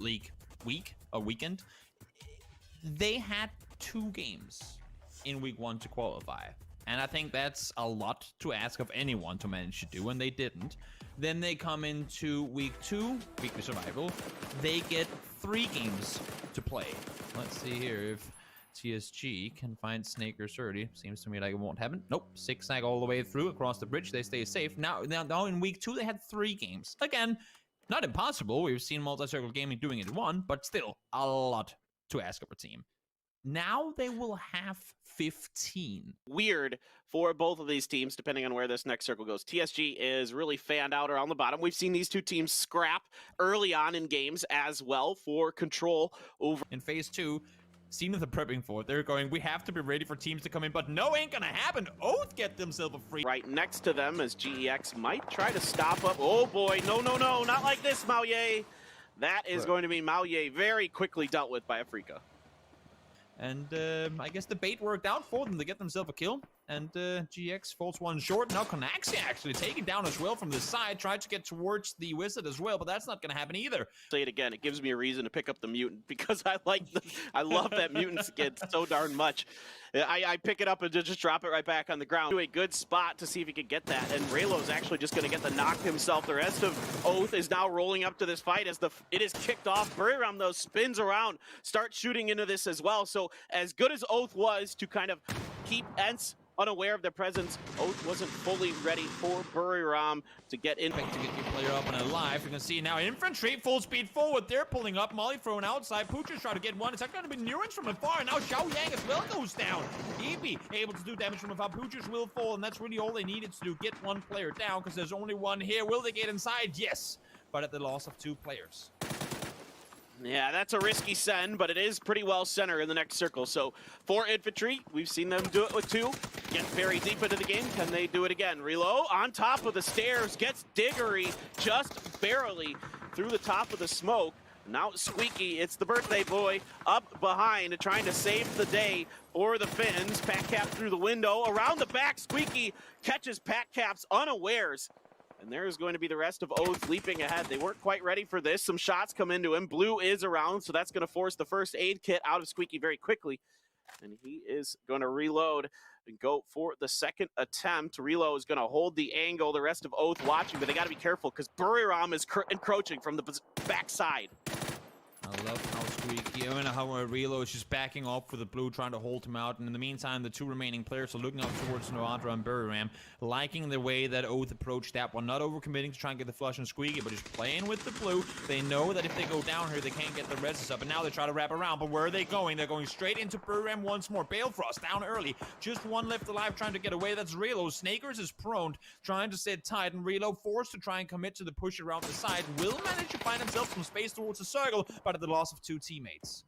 league weekend, they had 2 games in week 1 to qualify. And I think that's a lot to ask of anyone to manage to do, and they didn't. Then they come into week 2, weekly survival. They get 3 games to play. Let's see here if TSG can find Snake or Surdy. Seems to me like it won't happen. Nope, zigzag all the way through across the bridge. They stay safe. Now in week 2, they had 3 games. Again, not impossible. We've seen Multi-Circle Gaming doing it in 1, but still a lot to ask of a team. Now they will have 15. Weird for both of these teams, depending on where this next circle goes. TSG is really fanned out around the bottom. We've seen these 2 teams scrap early on in games as well for control over. In phase 2, Zenith are prepping for it. They're going, we have to be ready for teams to come in, but no, ain't gonna happen. Oath get themselves a free. Right next to them as GEX might try to stop up. Oh boy, no, not like this, Maoye. That is going to be Maoye very quickly dealt with by Afreeca. And I guess the bait worked out for them to get themselves a kill. And GX falls 1 short. Now Konaxi actually taken down as well from the side. Tried to get towards the Wizard as well, but that's not going to happen either. Say it again. It gives me a reason to pick up the Mutant because I love that Mutant skin so darn much. I pick it up and just drop it right back on the ground. Do a good spot to see if he could get that. And Raylo's actually just going to get the knock himself. The rest of Oath is now rolling up to this fight as it is kicked off. Buriram, though, spins around, starts shooting into this as well. So as good as Oath was to kind of keep Ence unaware of their presence, Oath wasn't fully ready for Buriram to get in. To get your player up and alive. You can see now Infantry full speed forward. They're pulling up. Molly thrown outside. Poocher's trying to get one. It's not going to be Nuance from afar. And now Xiao Yang as well goes down. Ebi able to do damage from afar. Poocher's will fall, and that's really all they needed to do. Get 1 player down because there's only 1 here. Will they get inside? Yes, but at the loss of 2 players. Yeah, that's a risky send, but it is pretty well centered in the next circle. So for Infantry, we've seen them do it with 2. Get very deep into the game. Can they do it again? Relo on top of the stairs, gets Diggory just barely through the top of the smoke. Now Squeaky, it's the birthday boy, up behind, trying to save the day for the Finns. Patcap through the window. Around the back, Squeaky catches Patcaps unawares. And there's going to be the rest of Oath leaping ahead. They weren't quite ready for this. Some shots come into him. Blue is around, so that's going to force the first aid kit out of Squeaky very quickly. And he is going to reload and go for the second attempt. Reload is going to hold the angle. The rest of Oath watching, but they got to be careful because Buriram is encroaching from the backside. I love how Squeaky, and how Relo is just backing off for the blue, trying to hold him out. And in the meantime, the 2 remaining players are looking up towards Noadra and Buriram, liking the way that Oath approached that one. Not overcommitting to try and get the flush on Squeaky, but just playing with the blue. They know that if they go down here, they can't get the reses up. And now they try to wrap around, but where are they going? They're going straight into Buriram once more. Balefrost down early. Just 1 left alive, trying to get away. That's Relo. Snakers is prone, trying to sit tight, and Relo forced to try and commit to the push around the side. Will manage to find himself some space towards the circle, but at the loss of 2 teammates.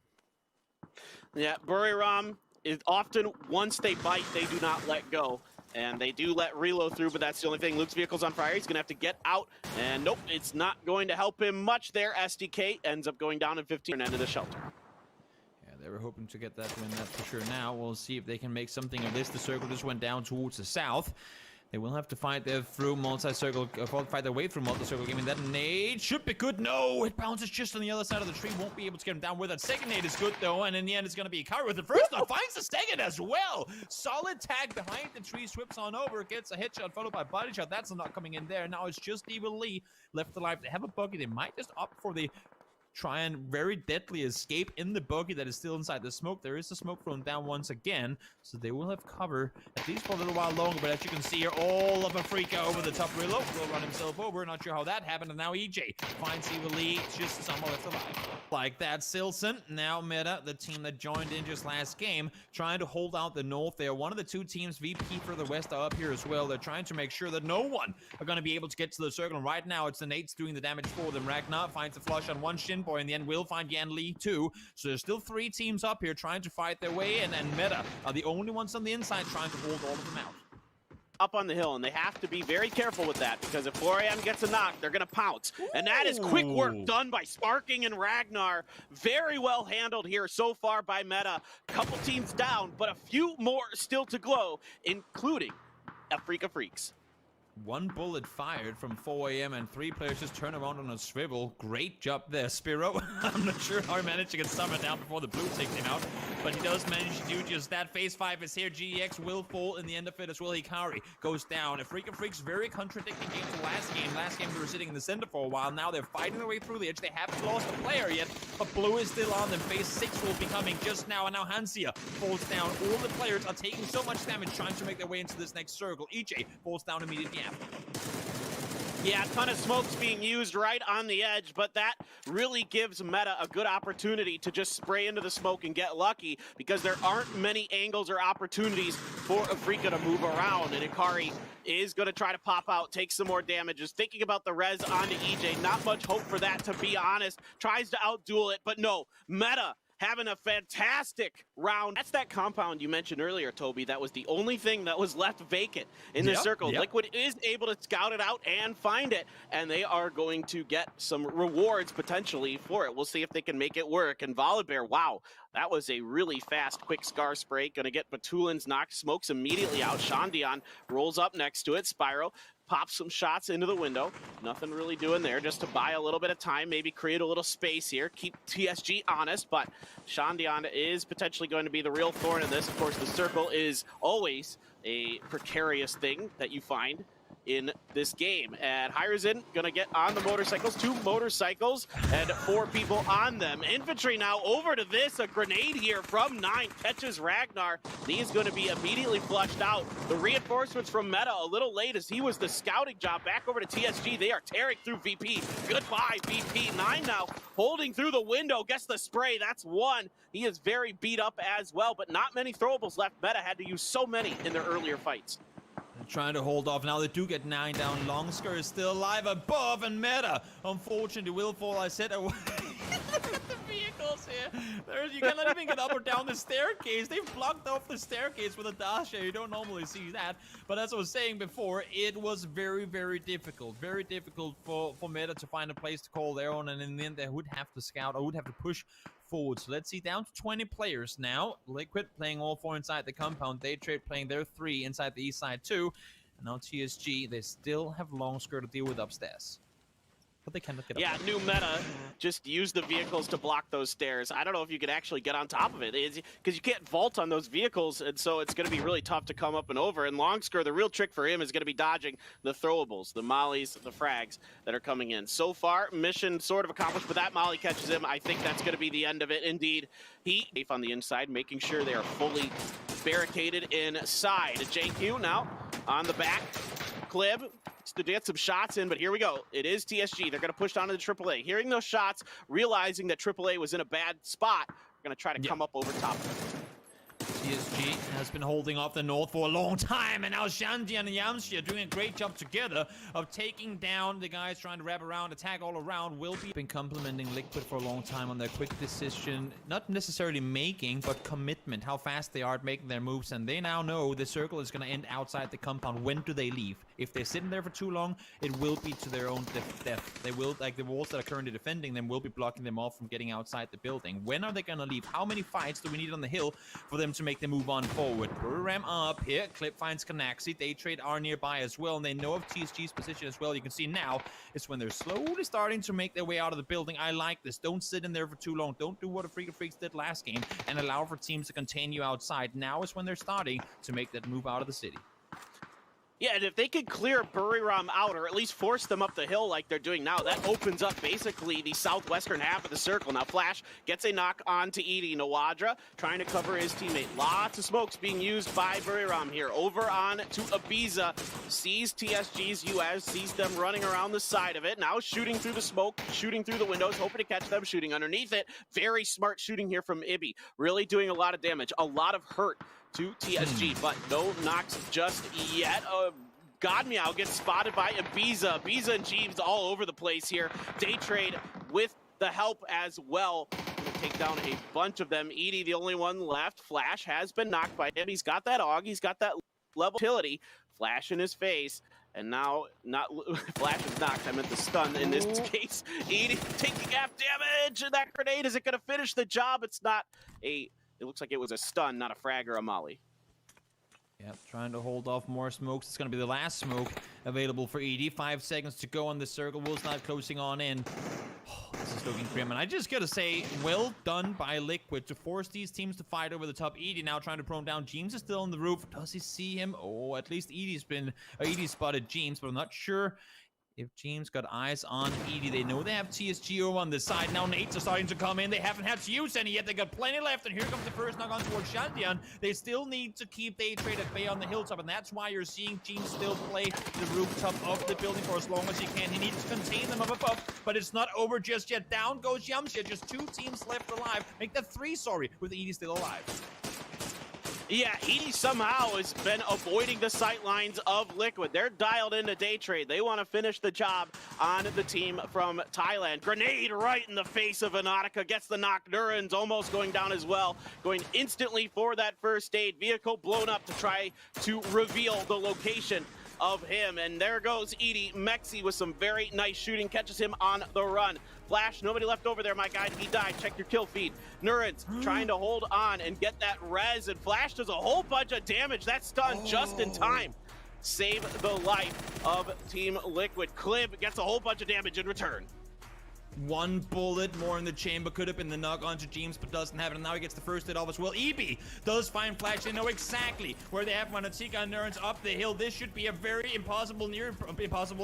Yeah, Buriram is often, once they bite, they do not let go. And they do let Relo through, but that's the only thing. Luke's vehicle's on fire. He's going to have to get out. And nope, it's not going to help him much there. SDK ends up going down in 15 and into the shelter. Yeah, they were hoping to get that win, that's for sure. Now we'll see if they can make something of this. The circle just went down towards the south. They will have to fight their through multi-circle, fight their way through multi-circle gaming. That nade should be good. No, it bounces just on the other side of the tree. Won't be able to get him down with that. Second nade is good though, and in the end, it's going to be Ikari with the first one. Finds the second as well. Solid tag behind the tree, swips on over, gets a headshot followed by body shot. That's not coming in there. Now it's just Evil Lee left alive. They have a buggy. They might just opt for the try and very deadly escape in the buggy that is still inside the smoke. There is the smoke thrown down once again, so they will have cover at least for a little while longer. But as you can see here, all of Afreeca over the top. Reload will run himself over. Not sure how that happened. And now EJ finds Evil Lee just somehow left alive. Like that, Silson. Now Meta, the team that joined in just last game, trying to hold out the north there. One of the 2 teams, VP for the west, are up here as well. They're trying to make sure that no one are going to be able to get to the circle. And right now, it's the Nates doing the damage for them. Ragnar finds the flush on one Shin Boy. In the end, will find Yan Lee too. So there's still 3 teams up here trying to fight their way in, and Meta are the only ones on the inside trying to hold all of them out. Up on the hill, and they have to be very careful with that because if 4AM gets a knock, they're going to pounce. And that is quick work done by Sparking and Ragnar. Very well handled here so far by Meta. Couple teams down, but a few more still to glow, including Afreeca Freecs. One bullet fired from 4 a.m. and 3 players just turn around on a swivel. Great job there, Spiro. I'm not sure how he managed to get summoned down before the blue takes him out, but he does manage to do just that. Phase 5 is here. GEX will fall in the end of it as well. Hikari goes down. Afreeca Freecs, very contradicting game to last game. Last game they were sitting in the center for a while. Now they're fighting their way through the edge. They haven't lost a player yet, but blue is still on them. Phase 6 will be coming just now, and now Hansia falls down. All the players are taking so much damage trying to make their way into this next circle. EJ falls down immediately after. Yeah, a ton of smokes being used right on the edge, but that really gives Meta a good opportunity to just spray into the smoke and get lucky, because there aren't many angles or opportunities for Afreeca to move around, and Hikari is going to try to pop out, take some more damages. Thinking about the res onto EJ, not much hope for that, to be honest. Tries to outduel it, but no, Meta having a fantastic round. That's that compound you mentioned earlier, Toby. That was the only thing that was left vacant in this circle. Liquid is able to scout it out and find it, and they are going to get some rewards potentially for it. We'll see if they can make it work. And Volibear, wow, that was a really fast, quick Scar spray. Gonna get Batulin's knocked, smokes immediately out. Shandian rolls up next to it. Spyro pops some shots into the window. Nothing really doing there, just to buy a little bit of time, maybe create a little space here, keep TSG honest, but Shandian is potentially going to be the real thorn in this. Of course, the circle is always a precarious thing that you find in this game. And Hyrazin gonna get on the motorcycles, 2 motorcycles and 4 people on them. Infantry now over to this, a grenade here from 9, catches Ragnar. He is gonna be immediately flushed out. The reinforcements from Meta a little late as he was the scouting job. Back over to TSG, they are tearing through VP. Goodbye, VP. 9 now, holding through the window, gets the spray, that's 1. He is very beat up as well, but not many throwables left. Meta had to use so many in their earlier fights. Trying to hold off. Now they do get 9 down. Longsker is still alive above, and Meta, unfortunately, will fall. I said away. The vehicles here. You cannot even get up or down the staircase. They've blocked off the staircase with a dash. You don't normally see that. But as I was saying before, it was very, very difficult. Very difficult for Meta to find a place to call their own. And in the end, they would have to scout or would have to push forward. So let's see, down to 20 players now. Liquid playing all 4 inside the compound. Daytrade playing their 3 inside the east side too. And now TSG, they still have Longsker to deal with upstairs. But they cannot get up. Yeah, new meta, just use the vehicles to block those stairs. I don't know if you can actually get on top of it, because you can't vault on those vehicles, and so it's going to be really tough to come up and over. And Longsker, the real trick for him is going to be dodging the throwables, the mollies, the frags that are coming in. So far, mission sort of accomplished, but that molly catches him. I think that's going to be the end of it, indeed. He, safe on the inside, making sure they are fully barricaded inside. JQ now on the back. Clib to get some shots in, but here we go. It is TSG. They're going to push down to the AAA. Hearing those shots, realizing that AAA was in a bad spot, we're going to try to come up over top of them. TSG has been holding off the North for a long time, and now Shandy and Yamshi are doing a great job together of taking down the guys trying to wrap around, attack all around. Will be been complimenting Liquid for a long time on their quick decision, not necessarily making, but commitment, how fast they are at making their moves, and they now know the circle is going to end outside the compound. When do they leave? If they're sitting there for too long, it will be to their own death. They will, like the walls that are currently defending them, will be blocking them off from getting outside the building. When are they going to leave? How many fights do we need on the hill for them to make them move on forward? Buriram up here. Clip finds Canaxi. Daytrade are nearby as well, and they know of TSG's position as well. You can see now it's when they're slowly starting to make their way out of the building. I like this. Don't sit in there for too long. Don't do what Afreeca Freecs did last game and allow for teams to contain you outside. Now is when they're starting to make that move out of the city. Yeah, and if they could clear Buriram out, or at least force them up the hill like they're doing now, that opens up basically the southwestern half of the circle. Now Flash gets a knock onto Edie. Nawadra trying to cover his teammate. Lots of smokes being used by Buriram here. Over on to Ibiza. Sees TSG's US, sees them running around the side of it. Now shooting through the smoke, shooting through the windows, hoping to catch them shooting underneath it. Very smart shooting here from Ibi. Really doing a lot of damage, a lot of hurt to TSG, but no knocks just yet. Godmeow gets spotted by Ibiza. Ibiza and Jeeves all over the place here. Daytrade with the help as well. Gonna take down a bunch of them. Edie, the only one left. Flash has been knocked by him. He's got that AUG. He's got that level utility. Flash in his face. And now, not Flash is knocked. I meant the stun in this case. Edie taking half damage. And that grenade, is it going to finish the job? It's not a... It looks like it was a stun, not a frag or a molly. Yep, trying to hold off more smokes. It's going to be the last smoke available for ED. 5 seconds to go on the circle. Will start closing on in. Oh, this is looking grim. And I just got to say, well done by Liquid to force these teams to fight over the top. ED now trying to prone down. James is still on the roof. Does he see him? Oh, at least ED spotted James, but I'm not sure if James got eyes on ED. They know they have TSG over on this side. Now Nates are starting to come in. They haven't had to use any yet. They got plenty left. And here comes the first knock on towards Shantian. They still need to keep Daytrade at bay on the hilltop. And that's why you're seeing James still play the rooftop of the building for as long as he can. He needs to contain them up above. But it's not over just yet. Down goes Yamcha. Just 2 teams left alive. Make that 3, sorry, with ED still alive. Yeah, ED somehow has been avoiding the sight lines of Liquid. They're dialed into Daytrade. They want to finish the job on the team from Thailand. Grenade right in the face of Anautica. Gets the knock. Nuren's almost going down as well. Going instantly for that first aid. Vehicle blown up to try to reveal the location of him. And there goes ED. Mexi with some very nice shooting. Catches him on the run. Flash, nobody left over there, my guy. He died. Check your kill feed. Nuren's trying to hold on and get that res, and Flash does a whole bunch of damage. That stun just in time. Save the life of Team Liquid. Clib gets a whole bunch of damage in return. 1 bullet more in the chamber. Could have been the knock onto James, but doesn't have it. And now he gets the first hit off as well. EB does find Flash. They know exactly where they have Manatika and Nuren's up the hill. This should be a very impossible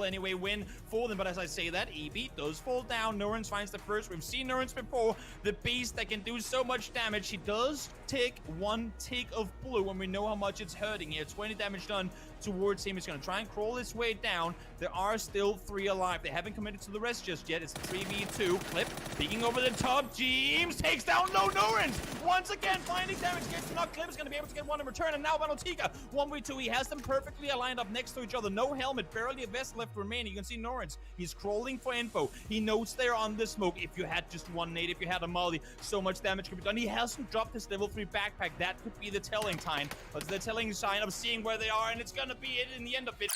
anyway win for them. But as I say that, EB does fall down. Nuren's finds the first. We've seen Nuren's before. The beast that can do so much damage. He does take 1 tick of blue, and we know how much it's hurting here. 20 damage done towards him. He's going to try and crawl his way down. There are still 3 alive. They haven't committed to the rest just yet. It's 3v2. Clip peeking over the top. James takes down Nuren's. Once again, finding damage. Gets the knock. Clip is going to be able to get 1 in return. And now Vanotika, 1v2. He has them perfectly aligned up next to each other. No helmet. Barely a vest left remaining. You can see Nuren's. He's crawling for info. He knows they're on the smoke. If you had just 1 nade, if you had a molly, so much damage could be done. He hasn't dropped his level 3 backpack. That could be the telling sign. But the telling sign of seeing where they are, and it's going to be it in the end of it.